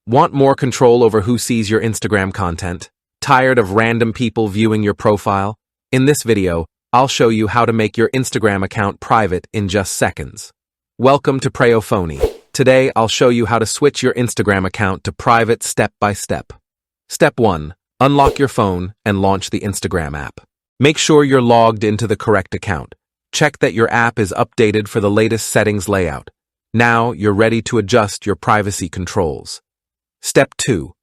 Want more control over who sees your Instagram content? Tired of random people viewing your profile? In this video, I'll show you how to make your Instagram account private in just seconds. Welcome to Preyo Phonie. Today, I'll show you how to switch your Instagram account to private step by step. Step 1. Unlock your phone and launch the Instagram app. Make sure you're logged into the correct account. Check that your app is updated for the latest settings layout. Now, you're ready to adjust your privacy controls. Step 2.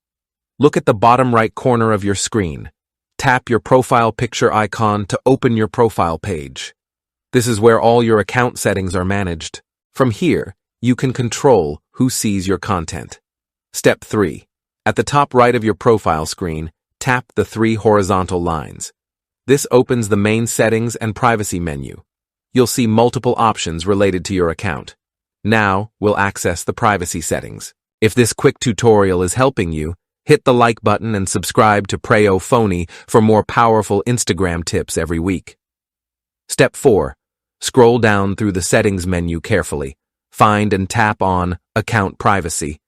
Look at the bottom right corner of your screen. Tap your profile picture icon to open your profile page. This is where all your account settings are managed. From here, you can control who sees your content. Step 3. At the top right of your profile screen, tap the 3 horizontal lines. This opens the main settings and privacy menu. You'll see multiple options related to your account. Now, we'll access the privacy settings. If this quick tutorial is helping you, hit the like button and subscribe to Preyo Phonie for more powerful Instagram tips every week. Step 4. Scroll down through the settings menu carefully. Find and tap on Account Privacy.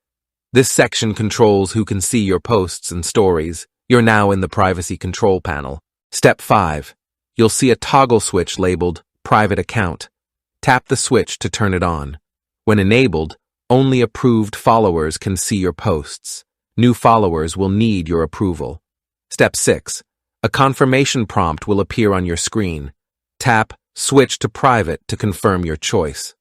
This section controls who can see your posts and stories. You're now in the Privacy Control panel. Step 5. You'll see a toggle switch labeled Private Account. Tap the switch to turn it on. When enabled, only approved followers can see your posts. New followers will need your approval. Step 6. A confirmation prompt will appear on your screen. Tap Switch to Private to confirm your choice.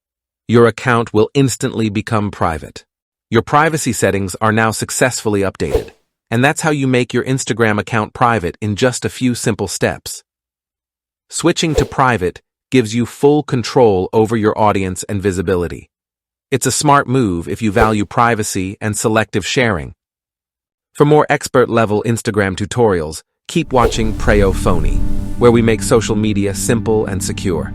Your account will instantly become private. Your privacy settings are now successfully updated. And that's how you make your Instagram account private in just a few simple steps. Switching to private gives you full control over your audience and visibility. It's a smart move if you value privacy and selective sharing. For more expert-level Instagram tutorials, keep watching Preyo Phonie, where we make social media simple and secure.